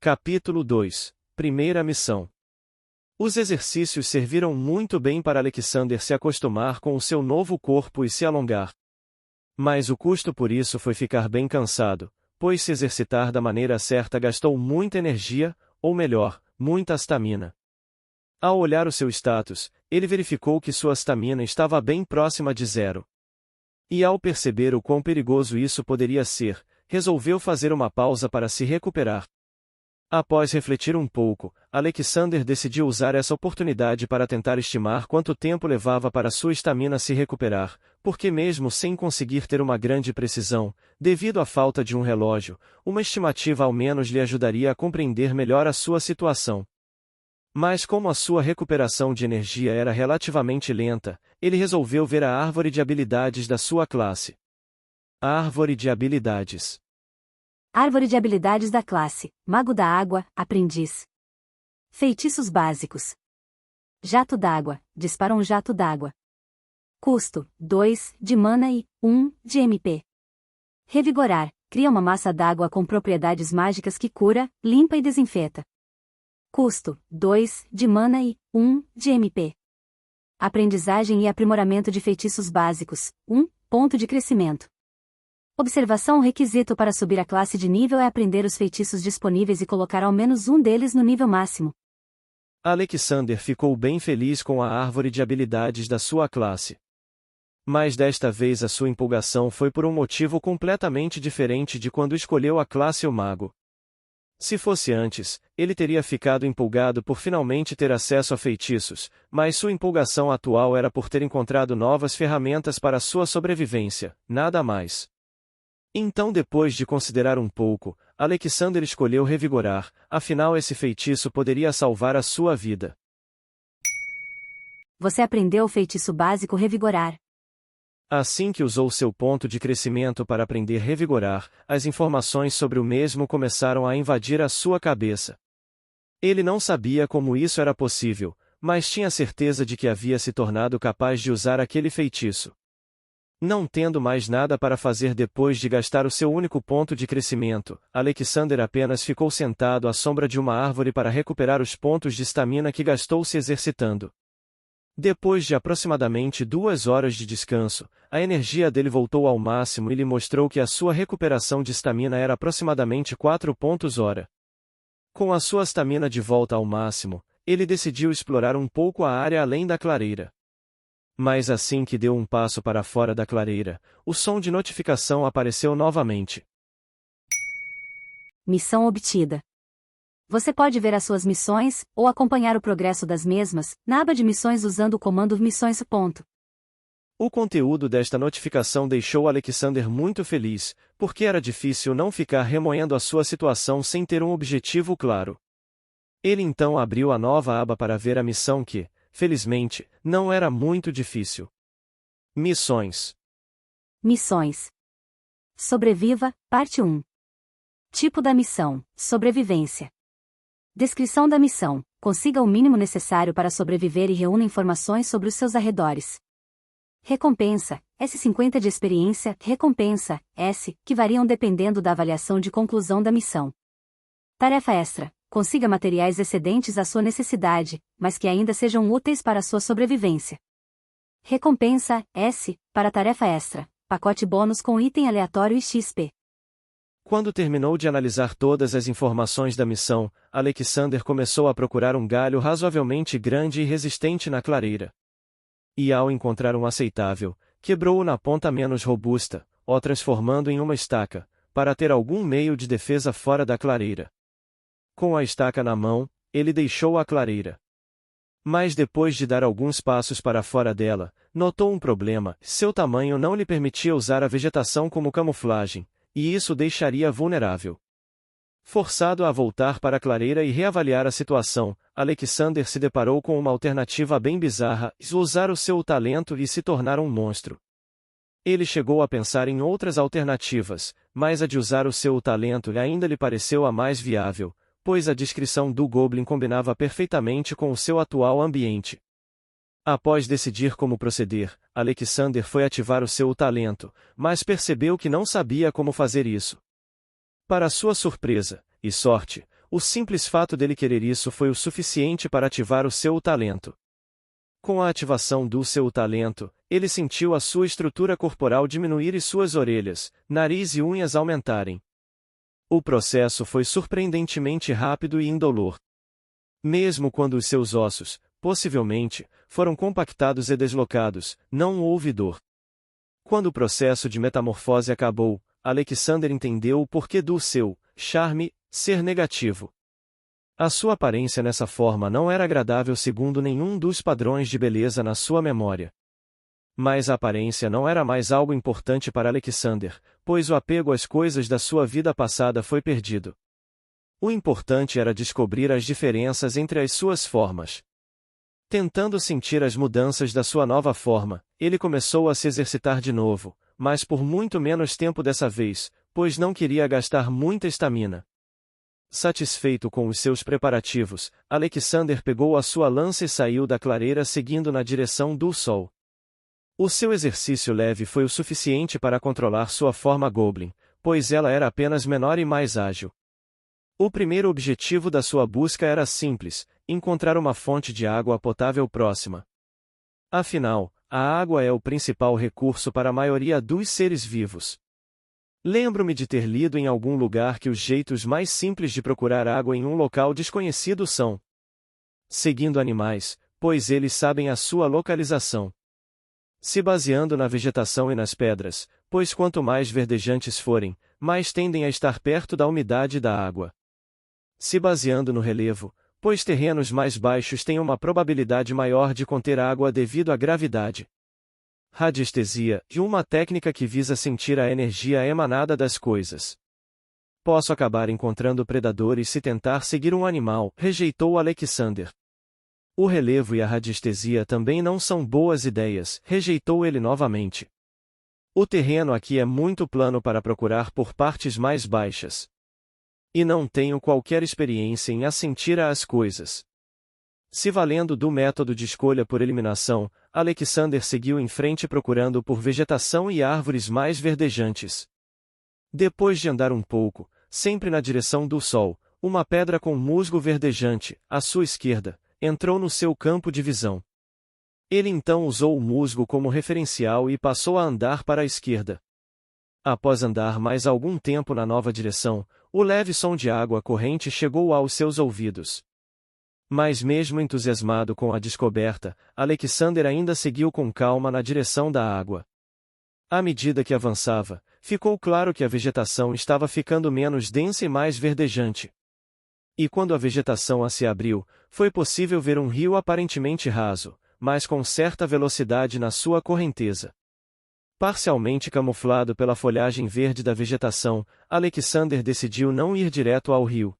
Capítulo 2. Primeira missão. Os exercícios serviram muito bem para Alexander se acostumar com o seu novo corpo e se alongar. Mas o custo por isso foi ficar bem cansado, pois se exercitar da maneira certa gastou muita energia, ou melhor, muita stamina. Ao olhar o seu status, ele verificou que sua stamina estava bem próxima de zero. E ao perceber o quão perigoso isso poderia ser, resolveu fazer uma pausa para se recuperar. Após refletir um pouco, Alexander decidiu usar essa oportunidade para tentar estimar quanto tempo levava para sua estamina se recuperar, porque mesmo sem conseguir ter uma grande precisão, devido à falta de um relógio, uma estimativa ao menos lhe ajudaria a compreender melhor a sua situação. Mas como a sua recuperação de energia era relativamente lenta, ele resolveu ver a árvore de habilidades da sua classe. Árvore de habilidades. Árvore de habilidades da classe, Mago da Água, Aprendiz. Feitiços básicos. Jato d'água, dispara um jato d'água. Custo, 2, de mana e 1, de MP. Revigorar, cria uma massa d'água com propriedades mágicas que cura, limpa e desinfeta. Custo, 2, de mana e 1, de MP. Aprendizagem e aprimoramento de feitiços básicos, 1, ponto de crescimento. Observação: o requisito para subir a classe de nível é aprender os feitiços disponíveis e colocar ao menos um deles no nível máximo. Alexander ficou bem feliz com a árvore de habilidades da sua classe. Mas desta vez a sua empolgação foi por um motivo completamente diferente de quando escolheu a classe o Mago. Se fosse antes, ele teria ficado empolgado por finalmente ter acesso a feitiços, mas sua empolgação atual era por ter encontrado novas ferramentas para sua sobrevivência, nada mais. Então, depois de considerar um pouco, Alexander escolheu revigorar, afinal esse feitiço poderia salvar a sua vida. Você aprendeu o feitiço básico Revigorar. Assim que usou seu ponto de crescimento para aprender Revigorar, as informações sobre o mesmo começaram a invadir a sua cabeça. Ele não sabia como isso era possível, mas tinha certeza de que havia se tornado capaz de usar aquele feitiço. Não tendo mais nada para fazer depois de gastar o seu único ponto de crescimento, Alexander apenas ficou sentado à sombra de uma árvore para recuperar os pontos de estamina que gastou se exercitando. Depois de aproximadamente 2 horas de descanso, a energia dele voltou ao máximo e lhe mostrou que a sua recuperação de estamina era aproximadamente 4 pontos hora. Com a sua estamina de volta ao máximo, ele decidiu explorar um pouco a área além da clareira. Mas assim que deu um passo para fora da clareira, o som de notificação apareceu novamente. Missão obtida. Você pode ver as suas missões, ou acompanhar o progresso das mesmas, na aba de missões usando o comando Missões. O conteúdo desta notificação deixou Alexander muito feliz, porque era difícil não ficar remoendo a sua situação sem ter um objetivo claro. Ele então abriu a nova aba para ver a missão que, felizmente, não era muito difícil. Missões. Missões. Sobreviva, parte 1. Tipo da missão: sobrevivência. Descrição da missão: consiga o mínimo necessário para sobreviver e reúna informações sobre os seus arredores. Recompensa: S50 de experiência, recompensa, S, que variam dependendo da avaliação de conclusão da missão. Tarefa extra: consiga materiais excedentes à sua necessidade, mas que ainda sejam úteis para a sua sobrevivência. Recompensa, S, para tarefa extra, pacote bônus com item aleatório e XP. Quando terminou de analisar todas as informações da missão, Alexander começou a procurar um galho razoavelmente grande e resistente na clareira. E ao encontrar um aceitável, quebrou-o na ponta menos robusta, o transformando em uma estaca, para ter algum meio de defesa fora da clareira. Com a estaca na mão, ele deixou a clareira. Mas depois de dar alguns passos para fora dela, notou um problema: seu tamanho não lhe permitia usar a vegetação como camuflagem, e isso o deixaria vulnerável. Forçado a voltar para a clareira e reavaliar a situação, Alexander se deparou com uma alternativa bem bizarra: usar o seu talento e se tornar um monstro. Ele chegou a pensar em outras alternativas, mas a de usar o seu talento ainda lhe pareceu a mais viável, pois a descrição do Goblin combinava perfeitamente com o seu atual ambiente. Após decidir como proceder, Alexander foi ativar o seu talento, mas percebeu que não sabia como fazer isso. Para sua surpresa e sorte, O simples fato dele querer isso foi o suficiente para ativar o seu talento. Com a ativação do seu talento, ele sentiu a sua estrutura corporal diminuir e suas orelhas, nariz e unhas aumentarem. O processo foi surpreendentemente rápido e indolor. Mesmo quando os seus ossos, possivelmente, foram compactados e deslocados, não houve dor. Quando o processo de metamorfose acabou, Alexander entendeu o porquê do seu charme ser negativo. A sua aparência nessa forma não era agradável segundo nenhum dos padrões de beleza na sua memória. Mas a aparência não era mais algo importante para Alexander, pois o apego às coisas da sua vida passada foi perdido. O importante era descobrir as diferenças entre as suas formas. Tentando sentir as mudanças da sua nova forma, ele começou a se exercitar de novo, mas por muito menos tempo dessa vez, pois não queria gastar muita estamina. Satisfeito com os seus preparativos, Alexander pegou a sua lança e saiu da clareira seguindo na direção do sol. O seu exercício leve foi o suficiente para controlar sua forma Goblin, pois ela era apenas menor e mais ágil. O primeiro objetivo da sua busca era simples: encontrar uma fonte de água potável próxima. Afinal, a água é o principal recurso para a maioria dos seres vivos. Lembro-me de ter lido em algum lugar que os jeitos mais simples de procurar água em um local desconhecido são seguindo animais, pois eles sabem a sua localização. Se baseando na vegetação e nas pedras, pois quanto mais verdejantes forem, mais tendem a estar perto da umidade da água. Se baseando no relevo, pois terrenos mais baixos têm uma probabilidade maior de conter água devido à gravidade. Radiestesia, uma técnica que visa sentir a energia emanada das coisas. Posso acabar encontrando predadores se tentar seguir um animal, rejeitou Alexander. O relevo e a radiestesia também não são boas ideias, rejeitou ele novamente. O terreno aqui é muito plano para procurar por partes mais baixas. E não tenho qualquer experiência em assentir às coisas. Se valendo do método de escolha por eliminação, Alexander seguiu em frente procurando por vegetação e árvores mais verdejantes. Depois de andar um pouco, sempre na direção do sol, uma pedra com musgo verdejante, à sua esquerda, entrou no seu campo de visão. Ele então usou o musgo como referencial e passou a andar para a esquerda. Após andar mais algum tempo na nova direção, o leve som de água corrente chegou aos seus ouvidos. Mas mesmo entusiasmado com a descoberta, Alexander ainda seguiu com calma na direção da água. À medida que avançava, ficou claro que a vegetação estava ficando menos densa e mais verdejante. E quando a vegetação se abriu, foi possível ver um rio aparentemente raso, mas com certa velocidade na sua correnteza. Parcialmente camuflado pela folhagem verde da vegetação, Alexander decidiu não ir direto ao rio.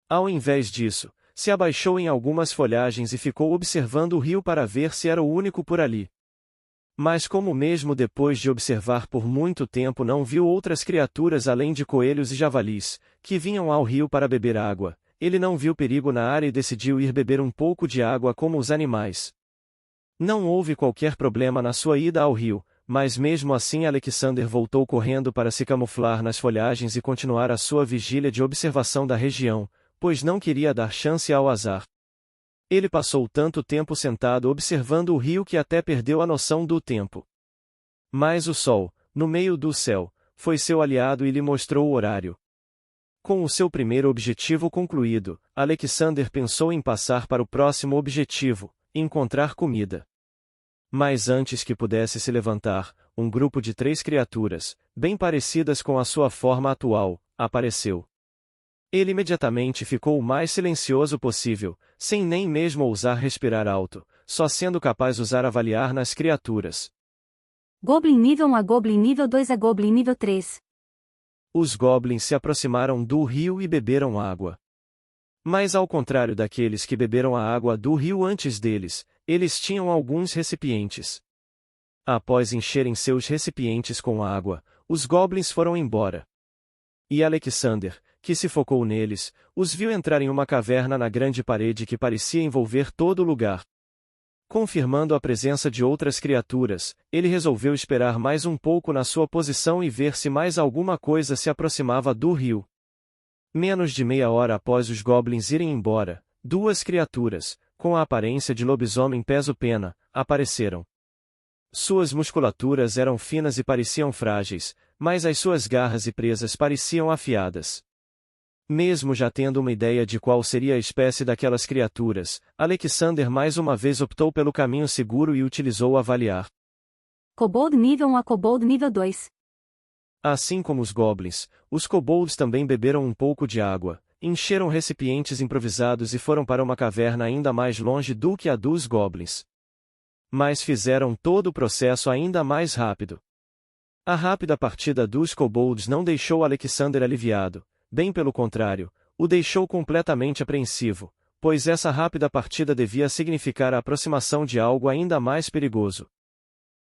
Ao invés disso, se abaixou em algumas folhagens e ficou observando o rio para ver se era o único por ali. Mas como mesmo depois de observar por muito tempo não viu outras criaturas além de coelhos e javalis, que vinham ao rio para beber água, ele não viu perigo na área e decidiu ir beber um pouco de água como os animais. Não houve qualquer problema na sua ida ao rio, mas mesmo assim Alexander voltou correndo para se camuflar nas folhagens e continuar a sua vigília de observação da região, pois não queria dar chance ao azar. Ele passou tanto tempo sentado observando o rio que até perdeu a noção do tempo. Mas o sol, no meio do céu, foi seu aliado e lhe mostrou o horário. Com o seu primeiro objetivo concluído, Alexander pensou em passar para o próximo objetivo, encontrar comida. Mas antes que pudesse se levantar, um grupo de 3 criaturas, bem parecidas com a sua forma atual, apareceu. Ele imediatamente ficou o mais silencioso possível, sem nem mesmo ousar respirar alto, só sendo capaz usar avaliar nas criaturas. Goblin nível 1 a Goblin nível 2 a Goblin nível 3. Os goblins se aproximaram do rio e beberam água. Mas ao contrário daqueles que beberam a água do rio antes deles, eles tinham alguns recipientes. Após encherem seus recipientes com água, os goblins foram embora. E Alexander, que se focou neles, os viu entrar em uma caverna na grande parede que parecia envolver todo o lugar. Confirmando a presença de outras criaturas, ele resolveu esperar mais um pouco na sua posição e ver se mais alguma coisa se aproximava do rio. Menos de meia hora após os goblins irem embora, duas criaturas, com a aparência de lobisomem peso-pena, apareceram. Suas musculaturas eram finas e pareciam frágeis, mas as suas garras e presas pareciam afiadas. Mesmo já tendo uma ideia de qual seria a espécie daquelas criaturas, Alexander mais uma vez optou pelo caminho seguro e utilizou avaliar. Kobold nível 1 a Kobold nível 2. Assim como os goblins, os kobolds também beberam um pouco de água, encheram recipientes improvisados e foram para uma caverna ainda mais longe do que a dos goblins. Mas fizeram todo o processo ainda mais rápido. A rápida partida dos kobolds não deixou Alexander aliviado, bem pelo contrário, o deixou completamente apreensivo, pois essa rápida partida devia significar a aproximação de algo ainda mais perigoso.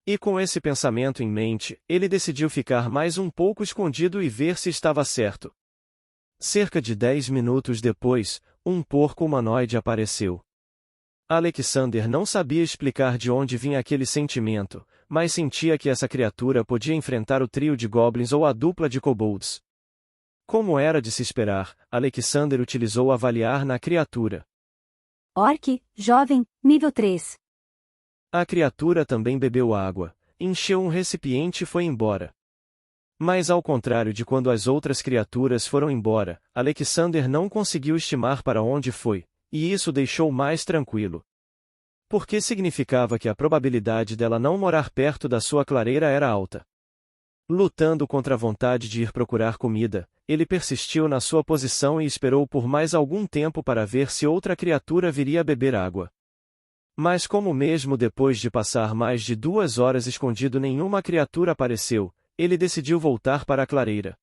E com esse pensamento em mente, ele decidiu ficar mais um pouco escondido e ver se estava certo. Cerca de 10 minutos depois, um porco humanoide apareceu. Alexander não sabia explicar de onde vinha aquele sentimento, mas sentia que essa criatura podia enfrentar o trio de goblins ou a dupla de kobolds. Como era de se esperar, Alexander utilizou avaliar na criatura. Orc, jovem, nível 3. A criatura também bebeu água, encheu um recipiente e foi embora. Mas ao contrário de quando as outras criaturas foram embora, Alexander não conseguiu estimar para onde foi, e isso o deixou mais tranquilo. Porque significava que a probabilidade dela não morar perto da sua clareira era alta. Lutando contra a vontade de ir procurar comida, ele persistiu na sua posição e esperou por mais algum tempo para ver se outra criatura viria beber água. Mas como mesmo depois de passar mais de 2 horas escondido nenhuma criatura apareceu, ele decidiu voltar para a clareira.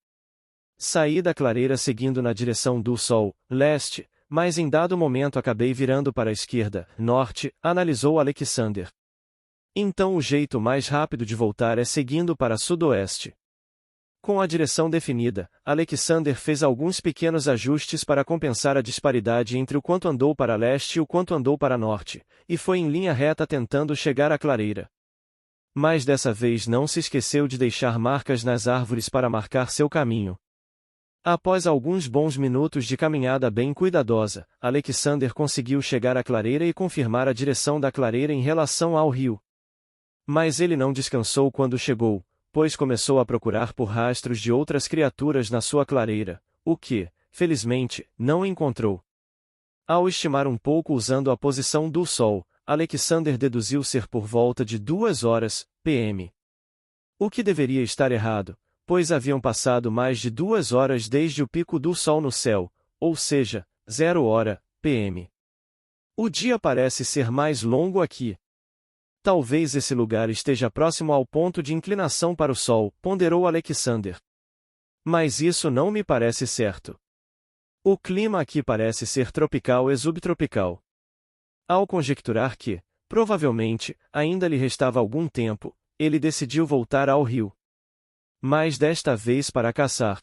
Saí da clareira seguindo na direção do sol, leste, mas em dado momento acabei virando para a esquerda, norte, analisou Alexander. Então o jeito mais rápido de voltar é seguindo para sudoeste. Com a direção definida, Alexander fez alguns pequenos ajustes para compensar a disparidade entre o quanto andou para leste e o quanto andou para norte, e foi em linha reta tentando chegar à clareira. Mas dessa vez não se esqueceu de deixar marcas nas árvores para marcar seu caminho. Após alguns bons minutos de caminhada bem cuidadosa, Alexander conseguiu chegar à clareira e confirmar a direção da clareira em relação ao rio. Mas ele não descansou quando chegou, pois começou a procurar por rastros de outras criaturas na sua clareira, o que, felizmente, não encontrou. Ao estimar um pouco usando a posição do sol, Alexander deduziu ser por volta de 2 horas, p.m. O que deveria estar errado, pois haviam passado mais de 2 horas desde o pico do sol no céu, ou seja, 0 hora, p.m. O dia parece ser mais longo aqui. Talvez esse lugar esteja próximo ao ponto de inclinação para o sol, ponderou Alexander. Mas isso não me parece certo. O clima aqui parece ser tropical e subtropical. Ao conjecturar que, provavelmente, ainda lhe restava algum tempo, ele decidiu voltar ao rio. Mas desta vez para caçar.